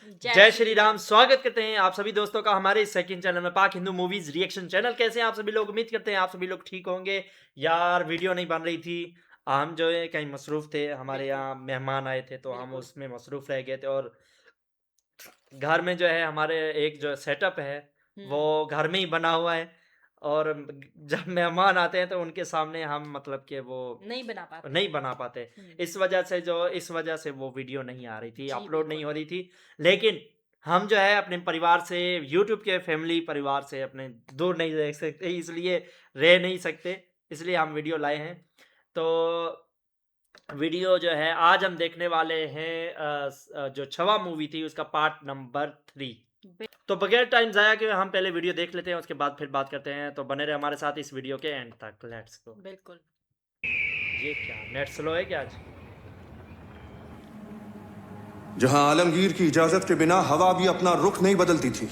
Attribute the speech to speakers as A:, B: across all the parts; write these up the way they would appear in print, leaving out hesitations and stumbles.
A: जय श्री राम। स्वागत करते हैं आप सभी दोस्तों का हमारे सेकंड चैनल में, पाक हिंदू मूवीज रिएक्शन चैनल। कैसे हैं आप सभी लोग? उम्मीद करते हैं आप सभी लोग ठीक होंगे। यार वीडियो नहीं बन रही थी, हम जो है कहीं मसरूफ थे, हमारे यहाँ मेहमान आए थे तो हम उसमें मसरूफ रह गए थे। और घर में जो है हमारे एक जो सेटअप है वो घर में ही बना हुआ है, और जब मेहमान आते हैं तो उनके सामने हम मतलब कि वो नहीं बना पाते। इस वजह से वो वीडियो नहीं आ रही थी, अपलोड नहीं हो रही थी। लेकिन हम जो है अपने परिवार से, यूट्यूब के फैमिली परिवार से अपने दूर नहीं रह सकते, इसलिए रह नहीं सकते, इसलिए हम वीडियो लाए हैं। तो वीडियो जो है आज हम देखने वाले हैं जो छवा मूवी थी उसका पार्ट नंबर 3। तो बगैर टाइम जाया कि हम पहले वीडियो देख लेते हैं, उसके बाद फिर बात करते हैं। तो बने रहे हमारे साथ इस वीडियो के एंड तक। Let's go.
B: बिल्कुल।
A: ये क्या नेट स्लो है क्या आज?
C: जहां आलमगीर की इजाजत के बिना हवा भी अपना रुख नहीं बदलती थी,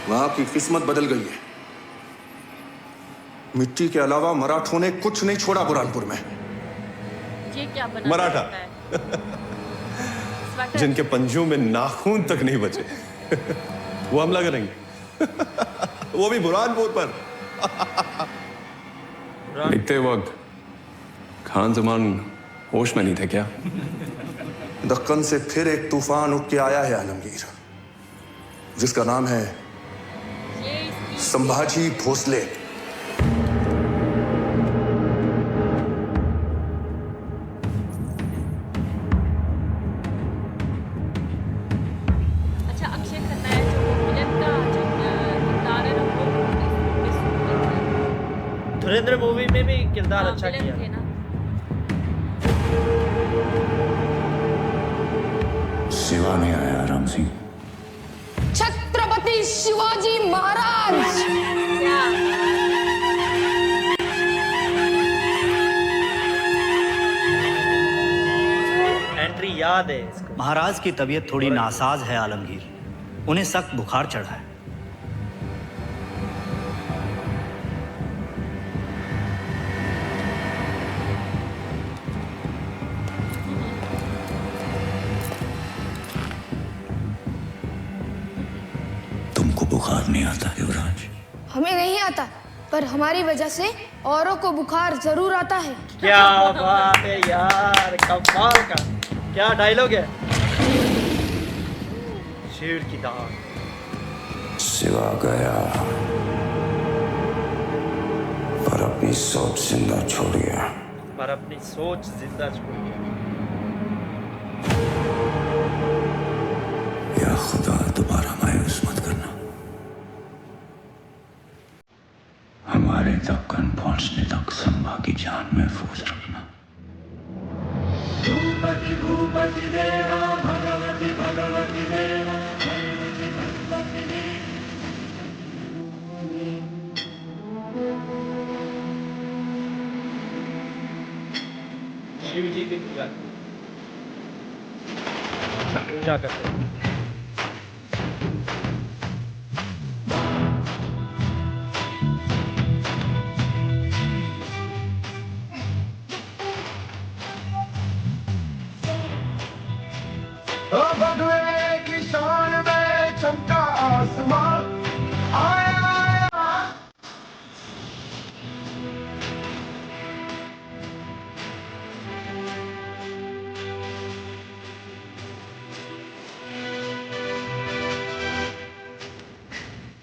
C: वहां की किस्मत बदल गई है। मिट्टी के अलावा मराठों ने कुछ नहीं छोड़ा बुरहानपुर में।
B: ये क्या बना
D: मराठा जिनके पंजों में नाखून तक नहीं बचे वो हमला करेंगे वो भी बुरहानपुर पर।
E: लिखते वक्त खान जमान होश में नहीं थे क्या?
C: दक्कन से फिर एक तूफान उठ के आया है आलमगीर, जिसका नाम है संभाजी भोसले।
B: अच्छा, अक्षय खन्ना है जो विलन का जो किरदार है ना, वो
A: धुरंधर मूवी में भी किरदार अच्छा
B: विलन
A: किया।
B: थे ना।
F: शिवा नहीं आया राम सिंह।
G: छत्रपति शिवाजी महाराज।
A: एंट्री याद है इसको।
H: महाराज की तबीयत थोड़ी नासाज है आलमगीर, उन्हें सख्त बुखार चढ़ा है।
F: तुमको बुखार नहीं आता युवराज?
G: हमें नहीं आता, पर हमारी वजह से औरों को बुखार जरूर आता है।
A: क्या बात है यार, कमाल का क्या डायलॉग है। शेर की दाल।
F: शिवा गया पर अपनी सोच जिंदा छोड़ गया।
A: पर अपनी सोच जिंदा छोड़ गया।
F: या खुदा दोबारा मायूस मत करना, हमारे दक्कन पहुंचने तक संभा की जान महफूज रखना।
A: शिव जी की पूजा करते हैं।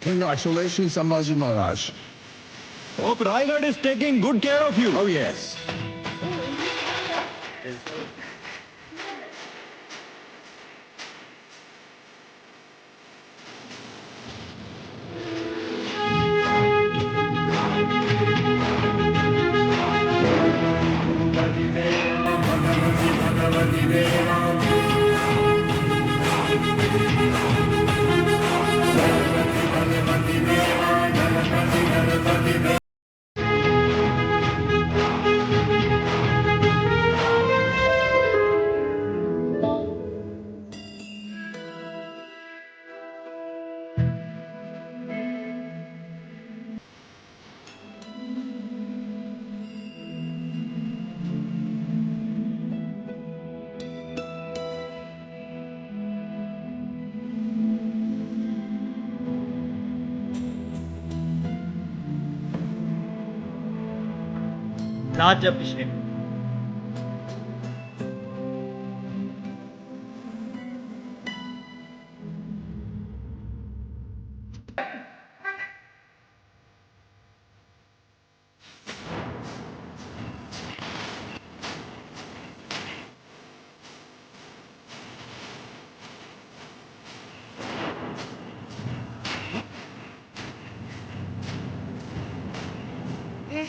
I: Congratulations, Sambhaji Maharaj.
D: Hope Raigad is taking good care of you.
I: Oh, yes.
A: राज्याभिषेक।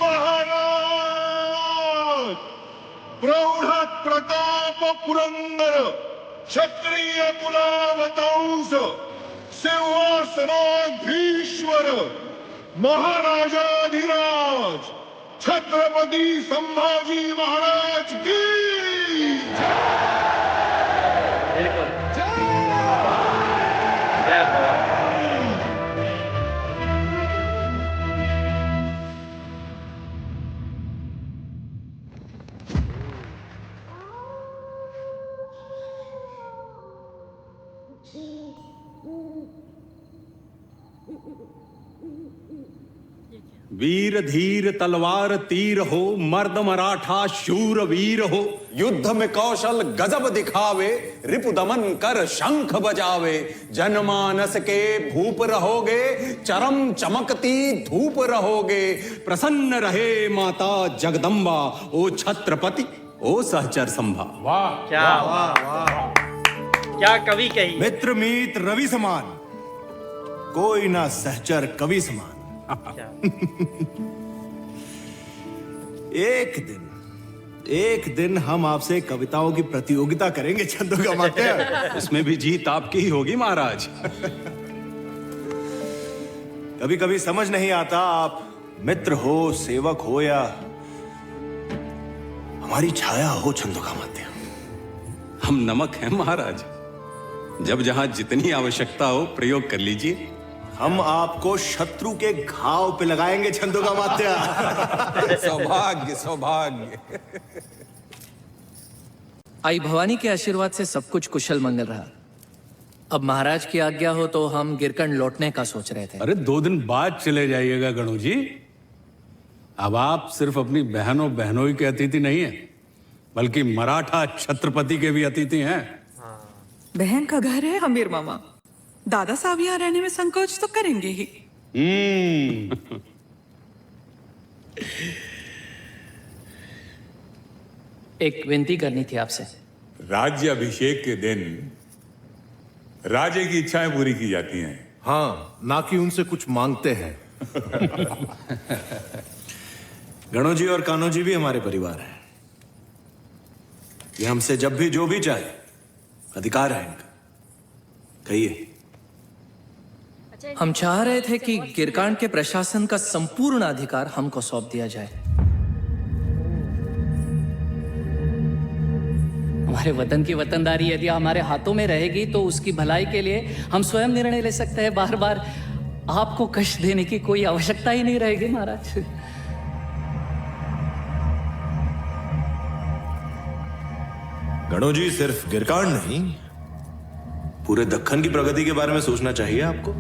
I: महाराज प्रौढ प्रताप पुरंदर क्षत्रिय कुलावतंस सिंहासनाधीश्वर महाराजाधिराज छत्रपति संभाजी महाराज की
A: बिल्कुल। जय भवानी।
D: वीर धीर तलवार तीर हो, मर्द मराठा शूर वीर हो, युद्ध में कौशल गजब दिखावे, रिपु दमन कर शंख बजावे, जनमानस के भूप रहोगे, चरम चमकती धूप रहोगे, प्रसन्न रहे माता जगदम्बा, ओ छत्रपति ओ सहचर संभा।
A: वाह क्या क्या कवि कही।
J: मित्र मीत रवि समान, कोई ना सहचर कवि समान। एक दिन हम आपसे कविताओं की प्रतियोगिता करेंगे चंदोकामात्य।
D: इसमें भी जीत आपकी ही होगी महाराज।
J: कभी कभी समझ नहीं आता, आप मित्र हो, सेवक हो, या हमारी छाया हो चंदोकामात्य।
D: हम नमक हैं महाराज, जब जहां जितनी आवश्यकता हो प्रयोग कर लीजिए।
J: हम आपको शत्रु के घाव पे लगाएंगे चंदोकामात्य।
D: सौभाग्य सौभाग्य।
K: आई भवानी के आशीर्वाद से सब कुछ कुशल मंगल रहा। अब महाराज की आज्ञा हो तो हम गिरकंड लौटने का सोच रहे थे।
L: अरे 2 दिन बाद चले जाइएगा गणू जी। अब आप सिर्फ अपनी बहनों बहनोई के अतिथि नहीं है, बल्कि मराठा छत्रपति के भी अतिथि हैं।
M: बहन का घर है अमीर मामा, दादा साहब यहाँ रहने में संकोच तो करेंगे ही।
K: एक विनती करनी थी आपसे।
I: राज्य अभिषेक के दिन राजे की इच्छाएं पूरी की जाती हैं।
J: हाँ, ना कि उनसे कुछ मांगते हैं। गणो जी और कान्हो जी भी हमारे परिवार हैं। ये हमसे जब भी जो भी चाहे अधिकार है इनका। कहिए।
K: हम चाह रहे थे कि गिरकांड के प्रशासन का संपूर्ण अधिकार हमको सौंप दिया जाए। हमारे वतन की वतनदारी यदि हमारे हाथों में रहेगी तो उसकी भलाई के लिए हम स्वयं निर्णय ले सकते हैं। बार बार आपको कष्ट देने की कोई आवश्यकता ही नहीं रहेगी महाराज।
J: गणो जी, सिर्फ गिरकांड नहीं, पूरे दक्कन की प्रगति के बारे में सोचना चाहिए आपको।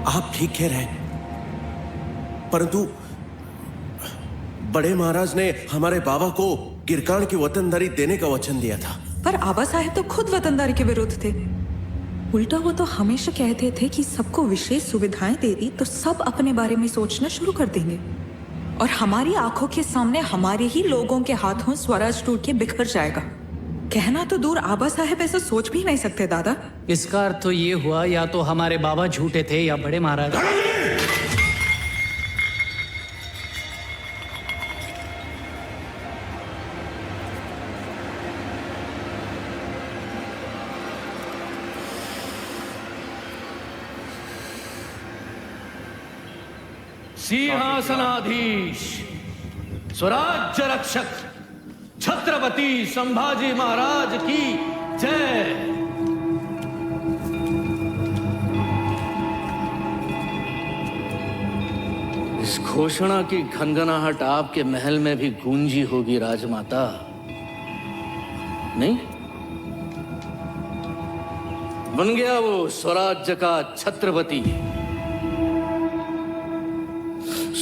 J: आप ठीक कह रहे हैं, परंतु बड़े महाराज ने हमारे बाबा को गिरकांड की वतनदारी देने का वचन दिया था।
M: पर आबा साहेब तो खुद वतनदारी के विरुद्ध थे। उल्टा वो तो हमेशा कहते थे कि सबको विशेष सुविधाएं दे दी तो सब अपने बारे में सोचना शुरू कर देंगे, और हमारी आंखों के सामने हमारे ही लोगों के हाथों स्वराज टूट के बिखर जाएगा। कहना तो दूर, आबा साहेब ऐसा सोच भी नहीं सकते दादा।
K: इसका अर्थ तो ये हुआ या तो हमारे बाबा झूठे थे या बड़े महाराज।
L: सिंहासनाधीश स्वराज्य रक्षक छत्रपति संभाजी महाराज की जय।
K: इस घोषणा की घनघनाहट आपके महल में भी गूंजी होगी राजमाता, नहीं? बन गया वो स्वराज्य का छत्रपति।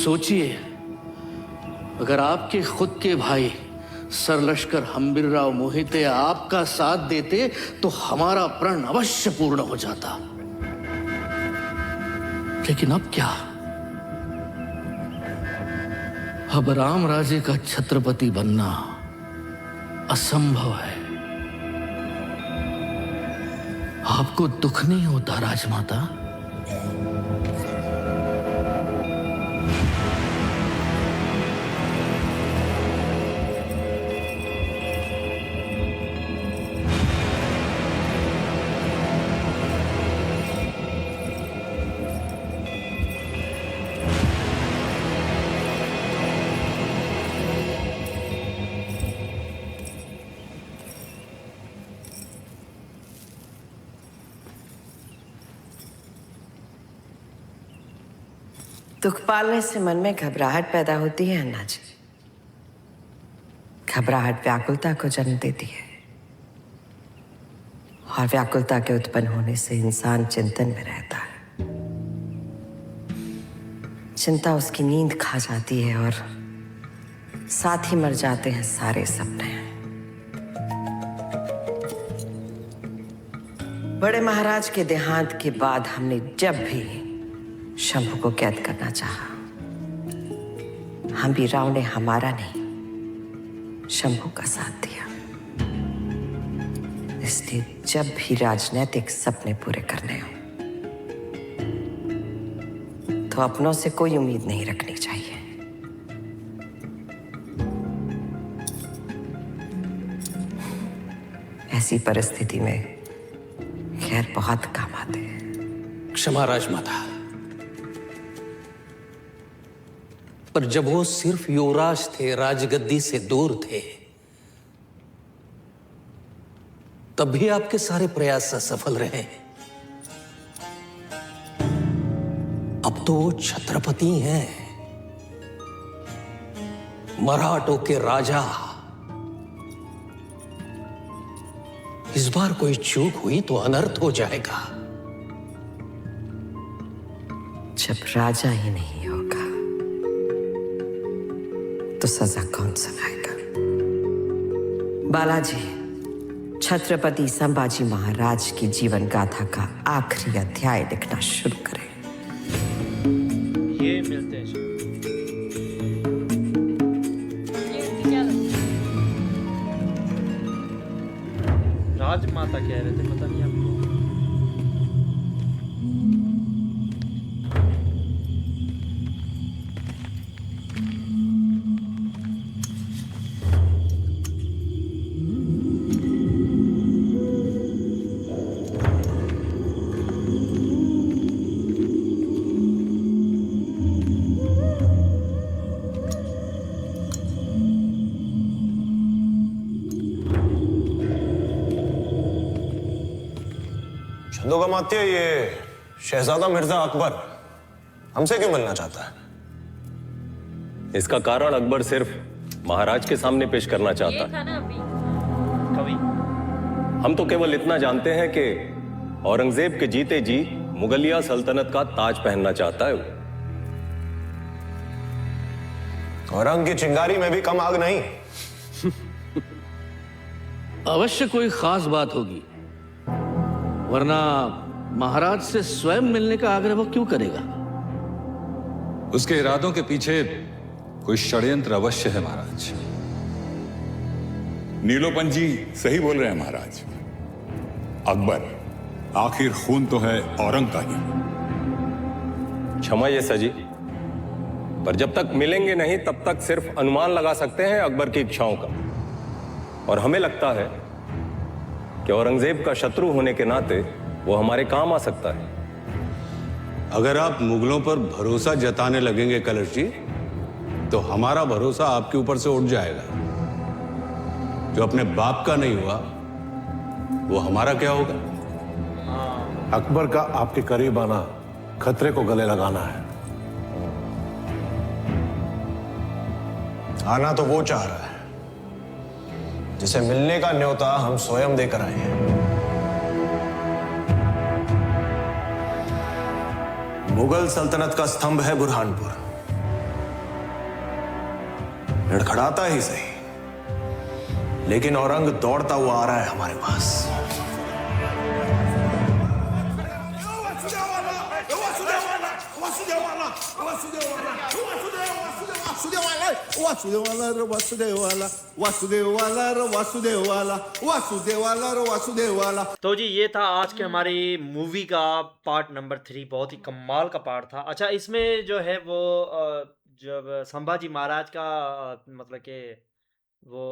K: सोचिए, अगर आपके खुद के भाई सरलश्कर हम्बीरराव मोहिते आपका साथ देते तो हमारा प्रण अवश्य पूर्ण हो जाता। लेकिन अब क्या? अब राम राज्य का छत्रपति बनना असंभव है। आपको दुख नहीं होता राजमाता?
N: दुख पालने से मन में घबराहट पैदा होती है अन्ना जी। घबराहट व्याकुलता को जन्म देती है और व्याकुलता के उत्पन्न होने से इंसान चिंतन में रहता है। चिंता उसकी नींद खा जाती है और साथ ही मर जाते हैं सारे सपने। बड़े महाराज के देहांत के बाद हमने जब भी शंभू को कैद करना चाहा, हम्बीरराव ने हमारा नहीं शंभू का साथ दिया। इसलिए जब भी राजनैतिक सपने पूरे करने हो तो अपनों से कोई उम्मीद नहीं रखनी चाहिए। ऐसी परिस्थिति में खैर बहुत काम आते हैं।
K: क्षमा राजमाता, पर जब वो सिर्फ युवराज थे, राजगद्दी से दूर थे, तब भी आपके सारे प्रयास असफल रहे। अब तो वो छत्रपति हैं, मराठों के राजा। इस बार कोई चूक हुई तो अनर्थ हो जाएगा।
N: जब राजा ही नहीं होगा तो सजा कौन सुनाएगा? बालाजी, छत्रपति संभाजी महाराज की जीवन गाथा का आखिरी अध्याय लिखना शुरू करें।
A: ये मिलते हैं। राजमाता कह रहे थे, पता नहीं आपको।
C: छंदोगामात्य, ये शहजादा मिर्जा अकबर हमसे क्यों मिलना चाहता है?
E: इसका कारण अकबर सिर्फ महाराज के सामने पेश करना चाहता है।
A: कवि,
E: हम तो केवल इतना जानते हैं कि औरंगजेब के जीते जी मुगलिया सल्तनत का ताज पहनना चाहता है वो।
C: औरंग की चिंगारी में भी कम आग नहीं।
K: अवश्य कोई खास बात होगी, वरना महाराज से स्वयं मिलने का आग्रह वो क्यों करेगा?
I: उसके इरादों के पीछे कोई षड्यंत्र अवश्य है महाराज। नीलोपंत जी सही बोल रहे हैं महाराज। अकबर आखिर खून तो है औरंग का ही।
E: क्षमा ये सजी, पर जब तक मिलेंगे नहीं तब तक सिर्फ अनुमान लगा सकते हैं अकबर की इच्छाओं का। और हमें लगता है कि औरंगजेब का शत्रु होने के नाते वो हमारे काम आ सकता है।
L: अगर आप मुगलों पर भरोसा जताने लगेंगे कलश जी, तो हमारा भरोसा आपके ऊपर से उठ जाएगा। जो अपने बाप का नहीं हुआ वो हमारा क्या होगा?
J: अकबर का आपके करीब आना खतरे को गले लगाना है।
C: आना तो वो चाह रहा है जिसे मिलने का न्योता हम स्वयं देकर आए हैं। मुगल सल्तनत का स्तंभ है बुरहानपुर।
J: लड़खड़ाता ही सही, लेकिन औरंग दौड़ता हुआ आ रहा है हमारे पास।
A: तो जी ये था आज के हमारी मूवी का पार्ट नंबर 3। बहुत ही कमाल का पार्ट था। अच्छा, इसमें जो है वो जब संभाजी महाराज का मतलब कि वो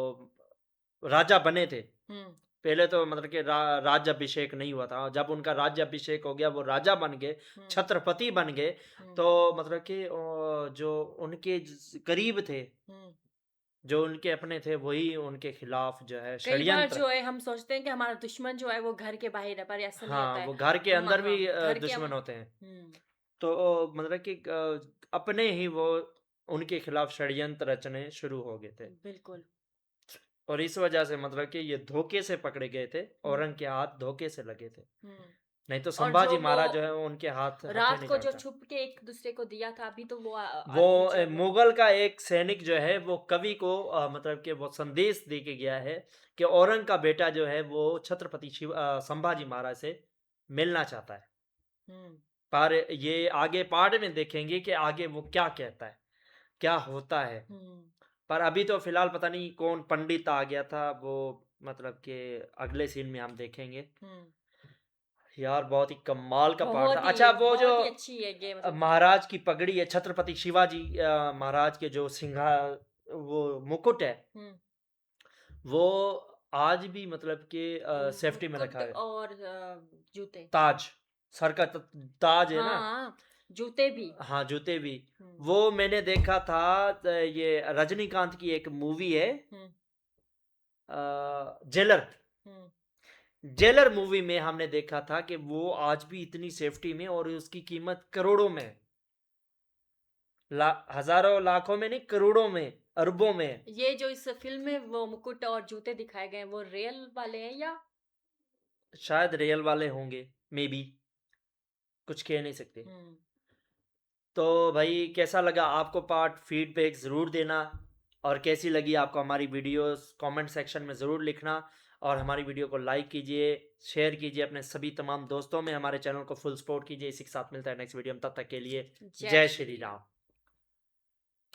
A: राजा बने थे, पहले तो मतलब कि राज्याभिषेक नहीं हुआ था। जब उनका राज्याभिषेक हो गया, वो राजा बन गए, छत्रपति बन गए, तो मतलब कि जो उनके करीब थे, जो उनके अपने थे, वही उनके खिलाफ जो है
B: कई बार
A: षड्यंत्र।
B: जो है हम सोचते हैं कि हमारा दुश्मन जो है वो घर के बाहर है, पर ऐसा नहीं होता
A: हाँ,
B: है।
A: वो घर के अंदर भी
B: घर के
A: दुश्मन होते हैं।
B: हम्म,
A: तो मतलब कि अपने ही वो उनके खिलाफ षड्यंत्र रचने शुरू हो गए थे,
B: बिल्कुल।
A: और इस वजह से मतलब कि ये धोखे से पकड़े गए थे। औरंग के हाथ धोखे से लगे थे, नहीं तो
B: और
A: संभाजी
B: जो
A: महाराज जो
B: वो
A: है वो उनके हाथ हथे
B: रात
A: नहीं
B: को जो
A: चढ़ता।
B: छुप के एक दूसरे को दिया था, अभी तो वो
A: वो
B: आदमी जो
A: मुगल का एक सैनिक जो है वो कवि को मतलब कि वो संदेश दे के गया है कि औरंग का बेटा जो है वो छत्रपति संभाजी महाराज से मिलना चाहता है। पर ये आगे पार्ट में देखेंगे कि आगे वो क्या कहता है, क्या होता है। पर अभी तो फिलहाल पता नहीं कौन पंडित आ गया था, वो मतलब कि अगले सीन में हम देखेंगे। यार बहुत ही कमाल का पार्ट था।
B: बहुत ही
A: अच्छा, वो जो
B: बहुत ही अच्छी है ये, मतलब
A: महाराज की पगड़ी है, छत्रपति शिवाजी महाराज के जो सिंहा वो मुकुट है, वो आज भी मतलब कि सेफ्टी में रखा
B: मुकुट
A: है।
B: और जूते,
A: ताज, सर का ताज है ना।
B: हाँ, जूते भी।
A: हाँ, जूते भी। वो मैंने देखा था, ये रजनीकांत की एक मूवी है, जेलर। जेलर मूवी में हमने देखा था कि वो आज भी इतनी सेफ्टी में, और उसकी कीमत करोड़ों में, हजारों लाखों में नहीं, करोड़ों में, अरबों में।
B: ये जो इस फिल्म में वो मुकुट और जूते दिखाए गए हैं, वो रियल वाले हैं या
A: शायद रियल वाले होंगे, मे बी, कुछ कह नहीं सकते। तो भाई कैसा लगा आपको पार्ट, फीडबैक ज़रूर देना, और कैसी लगी आपको हमारी वीडियोस कमेंट सेक्शन में ज़रूर लिखना, और हमारी वीडियो को लाइक कीजिए, शेयर कीजिए अपने सभी तमाम दोस्तों में, हमारे चैनल को फुल सपोर्ट कीजिए। इसी के साथ मिलता है नेक्स्ट वीडियो में, तब तक के लिए जय श्री राम।